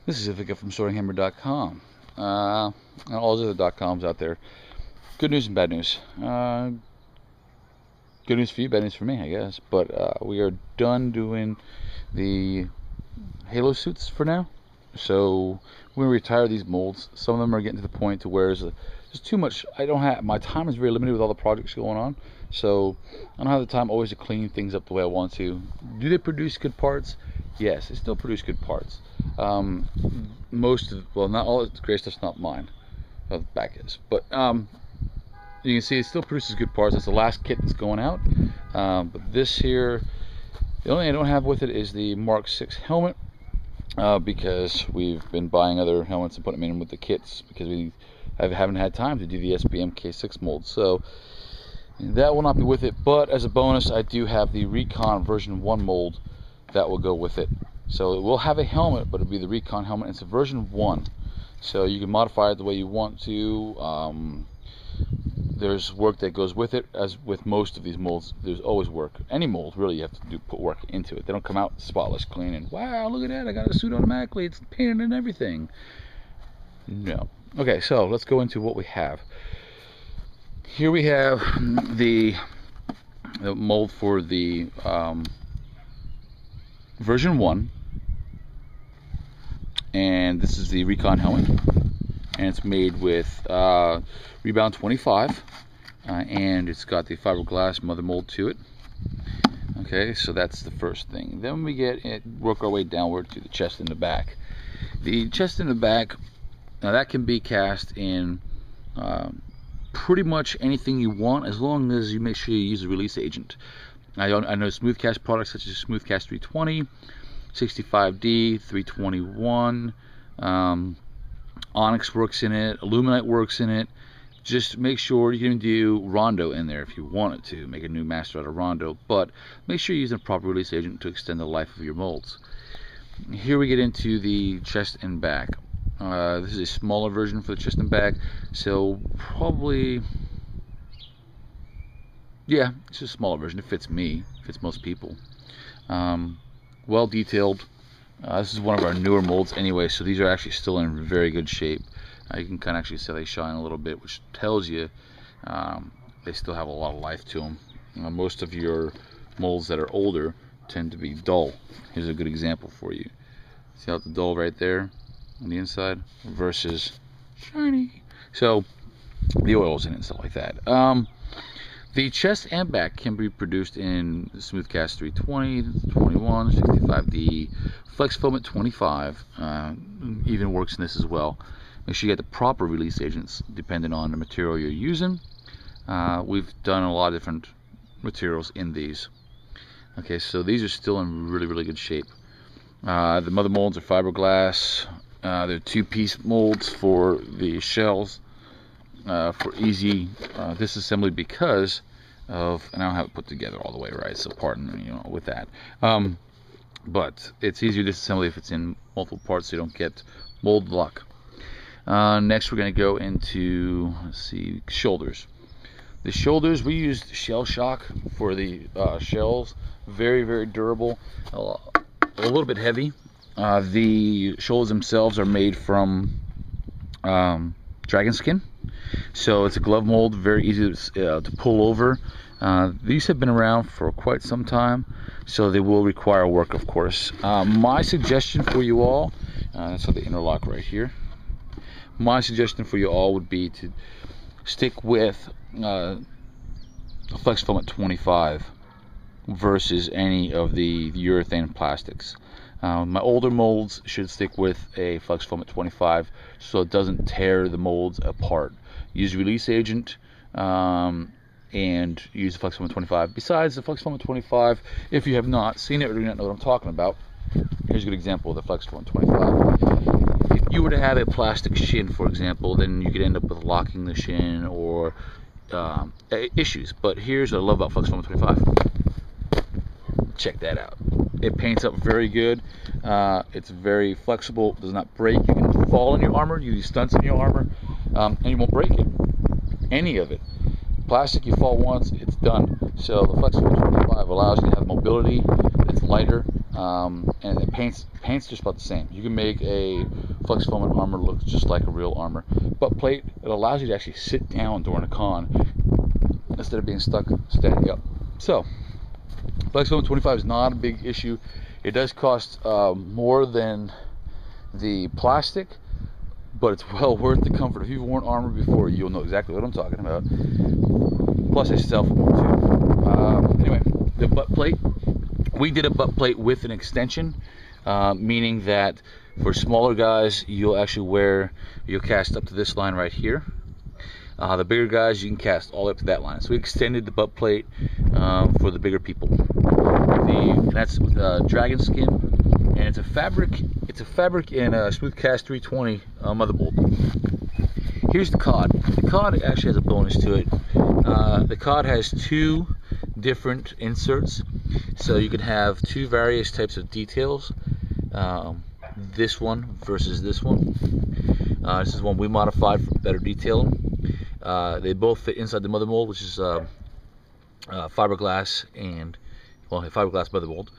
This is Ithaca from SortingHammer.com. And all those other .coms out there. Good news and bad news. Good news for you, bad news for me, I guess. But we are done doing the Halo suits for now. So we're gonna retire these molds. Some of them are getting to the point to where there's too much. My time is very limited with all the projects going on. So I don't have the time always to clean things up the way I want to. Do they produce good parts? Yes, they still produce good parts. Not all the gray stuff's not mine. The back is, but you can see it still produces good parts. That's the last kit that's going out. But this here, the only thing I don't have with it is the Mark 6 helmet, because we've been buying other helmets and putting them in with the kits because I haven't had time to do the SBM K6 mold. So that will not be with it. But as a bonus, I do have the Recon version 1 mold that will go with it. So it will have a helmet, but it'll be the Recon helmet. It's a version 1, so you can modify it the way you want to. There's work that goes with it, as with most of these molds. There's always work. Any mold, really, you have to put work into it. They don't come out spotless clean and wow, look at that, I got a suit automatically, it's painted and everything. No. Okay, so let's go into what we have. Here we have the mold for the version 1, and this is the Recon helmet, and it's made with Rebound 25, and it's got the fiberglass mother mold to it. Okay, so that's the first thing. Then we work our way downward to the chest and the back. The chest and the back, now that can be cast in pretty much anything you want, as long as you make sure you use a release agent. I know smooth cast products such as Smooth Cast 320, 65D, 321, Onyx works in it, Aluminite works in it. Just make sure you can do Rondo in there if you wanted to make a new master out of Rondo, but make sure you use a proper release agent to extend the life of your molds. Here we get into the chest and back. This is a smaller version for the chest and back, so probably, yeah, it's a smaller version. It fits me, it fits most people. Well detailed. This is one of our newer molds anyway, so these are actually still in very good shape. You can kind of actually see they shine a little bit, which tells you they still have a lot of life to them. Most of your molds that are older tend to be dull. Here's a good example for you. See how it's dull right there on the inside versus shiny. So the oil's in it and stuff like that. The chest and back can be produced in Smoothcast 320, 21, 65D, Flex Foam 25, even works in this as well. Make sure you get the proper release agents depending on the material you're using. We've done a lot of different materials in these. Okay, so these are still in really, really good shape. The mother molds are fiberglass. They're two-piece molds for the shells. For easy disassembly because of, and I don't have it put together all the way right, so pardon with that. But it's easier disassembly if it's in multiple parts, so you don't get mold luck. Next, we're going to go into, let's see, shoulders. The shoulders, we used shell shock for the shells. Very, very durable. A little bit heavy. The shoulders themselves are made from dragon skin. So it's a glove mold, very easy to pull over. These have been around for quite some time, so they will require work, of course. My suggestion for you all, that's how the interlock right here. My suggestion for you all would be to stick with Flex Foam 25 versus any of the urethane plastics. My older molds should stick with a Flex Foam 25 so it doesn't tear the molds apart. Use release agent and use the Flex Foam 25. Besides the Flex Foam 25, if you have not seen it or do not know what I'm talking about, here's a good example of the Flex Foam 25. If you were to have a plastic shin, for example, then you could end up with locking the shin or issues. But here's what I love about Flex Foam 25. Check that out. It paints up very good. It's very flexible, does not break. You can fall in your armor, you use stunts in your armor, and you won't break it. Any of it. Plastic, you fall once, it's done. So the Flex Foam 25 allows you to have mobility. It's lighter. and it paint's just about the same. You can make a flex foam armor look just like a real armor. Butt plate, it allows you to actually sit down during a con instead of being stuck standing up. So flex foam 25 is not a big issue. It does cost more than the plastic, but it's well worth the comfort. If you've worn armor before, you'll know exactly what I'm talking about. Plus it's self-warm too. Anyway, the butt plate, we did a butt plate with an extension, meaning that for smaller guys, you'll cast up to this line right here. The bigger guys, you can cast all the way up to that line. So we extended the butt plate for the bigger people. That's with dragon skin, and it's a fabric in a smooth cast 320 motherboard. Here's the cod. The cod actually has a bonus to it. The cod has two different inserts, so you can have two various types of details. This one versus this one. This is one we modified for better detailing. They both fit inside the mother mold, which is fiberglass and fiberglass mother mold.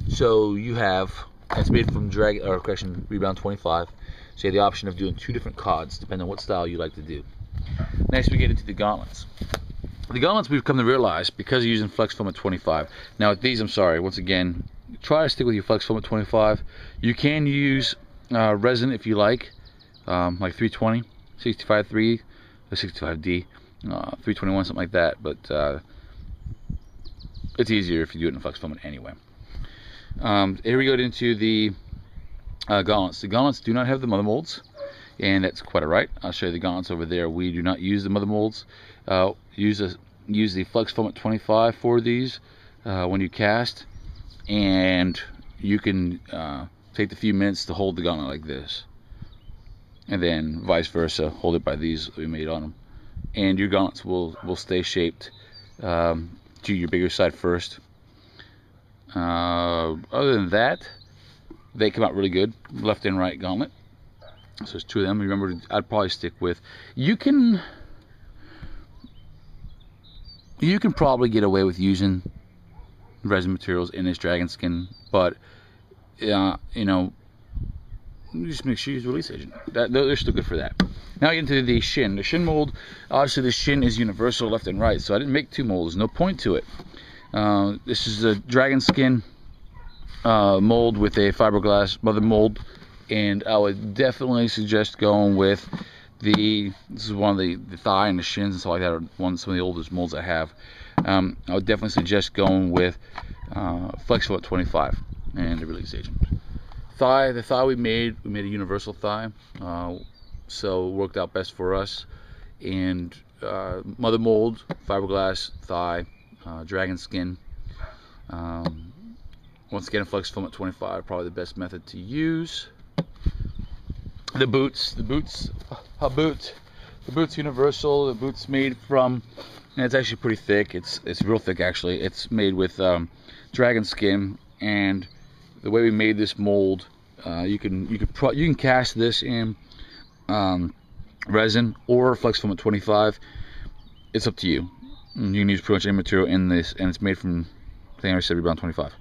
So you have, it's made from Rebound 25. So you have the option of doing two different cods depending on what style you like to do. Next we get into the gauntlets. The gauntlets we've come to realize, because you're using flex foam at 25. Now with these, I'm sorry, once again, try to stick with your flex foam at 25. You can use resin if you like 320, 65.3, or 65D, 321, something like that, but it's easier if you do it in flex foam anyway. Here we go into the gauntlets. The gauntlets do not have the mother molds, and that's quite alright. I'll show you the gauntlets over there. We do not use the mother molds. Use the flex foam at 25 for these when you cast, and you can take the few minutes to hold the gauntlet like this, and then vice versa, hold it by these that we made on them, and your gauntlets will stay shaped to your bigger side first. Other than that, they come out really good, left and right gauntlet. So there's two of them. Remember, I'd probably stick with, you can probably get away with using resin materials in this dragon skin, but you know, just make sure you use release agent. They're still good for that. Now I get into the shin. The shin mold, obviously the shin is universal left and right, so I didn't make two molds. No point to it. This is a dragon skin mold with a fiberglass mother mold, and I would definitely suggest going with this is one of the thigh and the shins and stuff like that are some of the oldest molds I have. I would definitely suggest going with flex foam at 25 and the release agent. The thigh we made a universal thigh, so it worked out best for us. And mother mold, fiberglass thigh, dragon skin. Once again, flex foam at 25, probably the best method to use. The boots universal. The boots made from, and it's actually pretty thick. It's real thick actually. It's made with dragon skin, and the way we made this mold, you can cast this in resin or flex foam at 25. It's up to you. You can use pretty much any material in this, and it's made from, I think I said Rebound 25.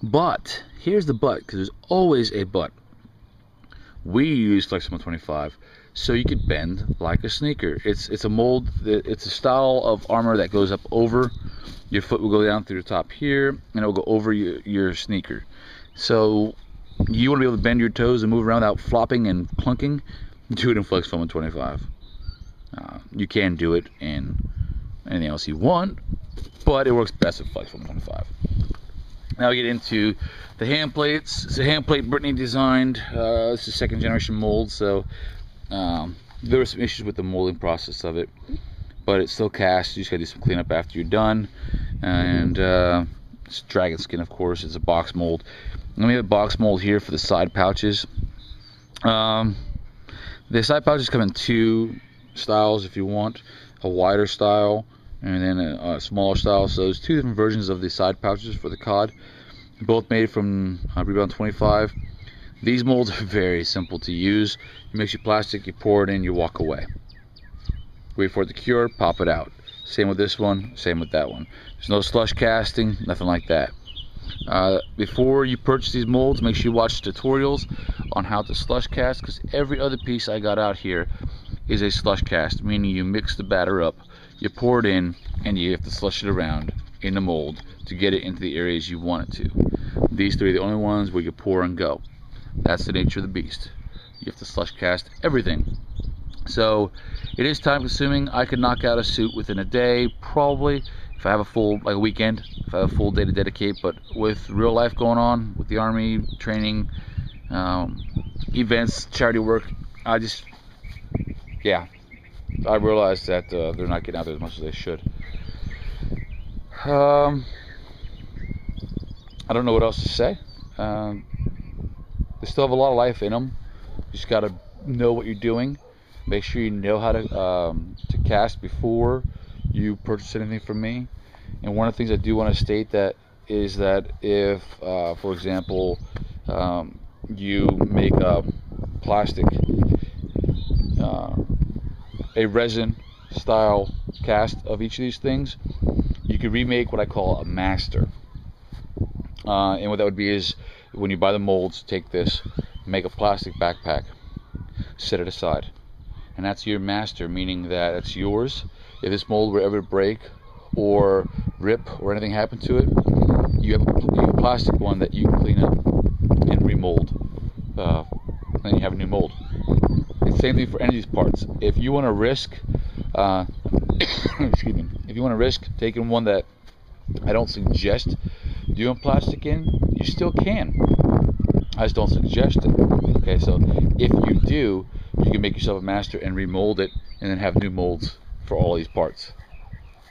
But here's the but, because there's always a but. We use flex foam at 25, so you could bend like a sneaker. It's a mold. It's a style of armor that goes up over your foot. Will go down through the top here, and it will go over your sneaker. So you want to be able to bend your toes and move around without flopping and clunking. Do it in flex foam at 25. You can do it in anything else you want, but it works best with flex foam at 25. Now we get into the hand plates. It's a hand plate Brittany designed. This is second generation mold, so there were some issues with the molding process of it, but it's still cast. You just gotta do some cleanup after you're done. And it's dragon skin, of course. It's a box mold. And we have a box mold here for the side pouches. The side pouches come in two styles if you want, a wider style and then a smaller style. So there's two different versions of the side pouches for the cod, both made from Rebound 25. These molds are very simple to use. You mix your plastic, you pour it in, you walk away. Wait for it to cure, pop it out. Same with this one, same with that one. There's no slush casting, nothing like that. Before you purchase these molds, make sure you watch tutorials on how to slush cast, because every other piece I got out here is a slush cast, meaning you mix the batter up, you pour it in, and you have to slush it around in the mold to get it into the areas you want it to. These three are the only ones where you pour and go. That's the nature of the beast. You have to slush cast everything. So it is time consuming. I could knock out a suit within a day, probably, if I have a full, like a weekend, if I have a full day to dedicate. But with real life going on, with the Army, training, events, charity work, I realized that they're not getting out there as much as they should. I don't know what else to say. They still have a lot of life in them. You just got to know what you're doing. Make sure you know how to cast before you purchase anything from me. And one of the things I do want to state that is that if, for example, you make a plastic, a resin style cast of each of these things, you can remake what I call a master. And what that would be is, when you buy the molds, take this, make a plastic backpack, set it aside, and that's your master, meaning that it's yours. If this mold were ever to break or rip or anything happen to it, you have a plastic one that you can clean up and remold, then you have a new mold. And same thing for any of these parts. If you want to risk excuse me, if you want to risk taking one that I don't suggest doing plastic in, you still can. I just don't suggest it. Okay, so if you do, you can make yourself a master and remold it, and then have new molds for all these parts.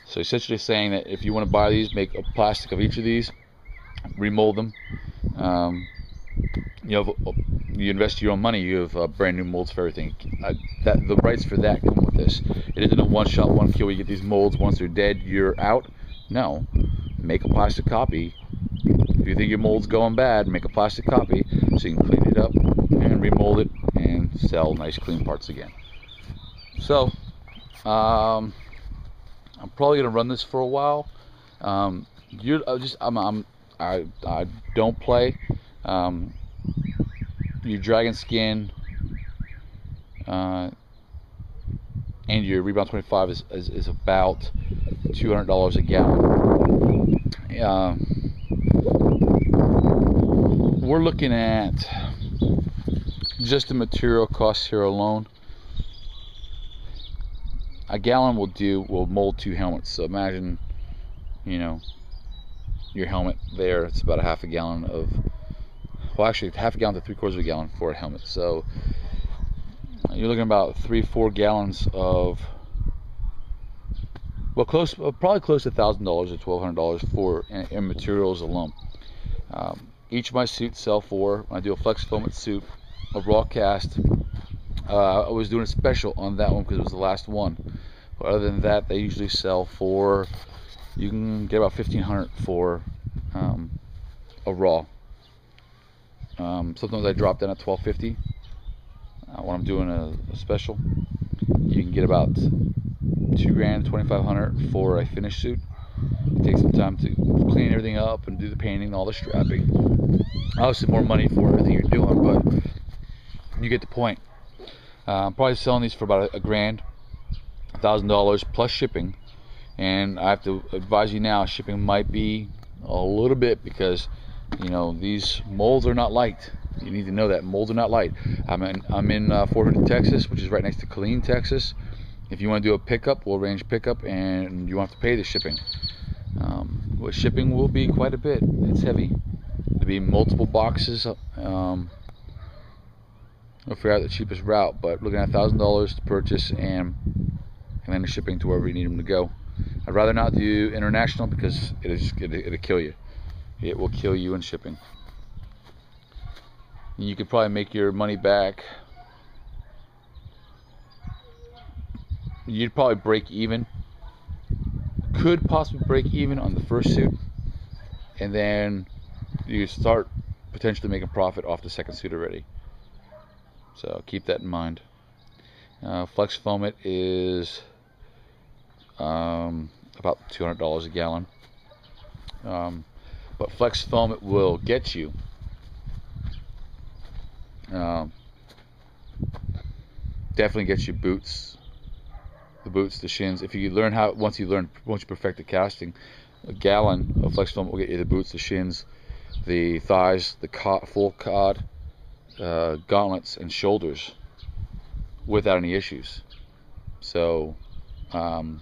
So essentially saying that if you want to buy these, make a plastic of each of these, remold them. You invest your own money, you have brand new molds for everything. The rights for that come with this. It isn't a one shot, one kill. You get these molds, once they're dead, you're out. No, make a plastic copy. If you think your mold's going bad, make a plastic copy so you can clean it up and remold it and sell nice clean parts again. So I'm probably gonna run this for a while. I don't play. Your dragon skin and your rebound 25 is about $200 a gallon. We're looking at just the material costs here alone. A gallon will mold 2 helmets. So imagine, your helmet there. It's about a half a gallon of, well, actually half a gallon to 3/4 of a gallon for a helmet. So you're looking about 3-4 gallons of, well, probably close to $1,000 or $1,200 for in materials alone. Each of my suits sell for, when I do a flex foamet suit, a raw cast, I was doing a special on that one because it was the last one. But other than that, they usually sell for, you can get about $1,500 for a raw. Sometimes I drop down at $1,250 when I'm doing a special. You can get about $2,000, $2,500 for a finished suit. It takes some time to clean everything up and do the painting, all the strapping. Obviously more money for everything you're doing, but you get the point. I'm probably selling these for about $1,000, $1,000 plus shipping. And I have to advise you now, shipping might be a little bit, because these molds are not light. You need to know that molds are not light. I'm in Fort Hood, Texas, which is right next to Killeen, Texas. If you want to do a pickup, we'll arrange pickup, and you won't have to pay the shipping. Shipping will be quite a bit. It's heavy. There'll be multiple boxes. We'll figure out the cheapest route, but looking at $1,000 to purchase and then the shipping to wherever you need them to go. I'd rather not do international, because it'll kill you. It will kill you in shipping. You could probably make your money back. You'd probably break even. Could possibly break even on the first suit, and then you start potentially making profit off the second suit already. So keep that in mind. Flex foamet is about $200 a gallon. but flex foam it will get you. Definitely gets you boots, the shins. If you learn how, once you perfect the casting, a gallon of flex foam will get you the boots, the shins, the thighs, the full cod, gauntlets, and shoulders without any issues. So that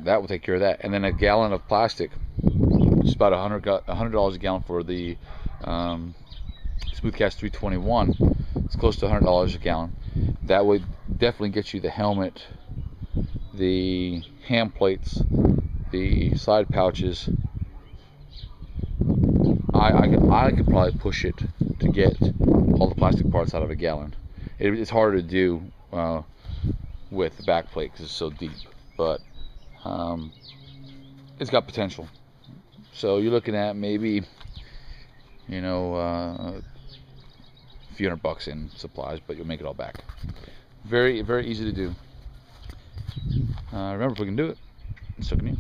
will take care of that. And then a gallon of plastic, which is about $100 a gallon for the Smoothcast 321. It's close to $100 a gallon. That would definitely get you the helmet, the hand plates, the side pouches. I could probably push it to get all the plastic parts out of a gallon. It's harder to do with the back plate because it's so deep, but it's got potential. So you're looking at maybe, you know, a few $100 in supplies, but you'll make it all back. Very, very easy to do. Remember, if we can do it, so can you.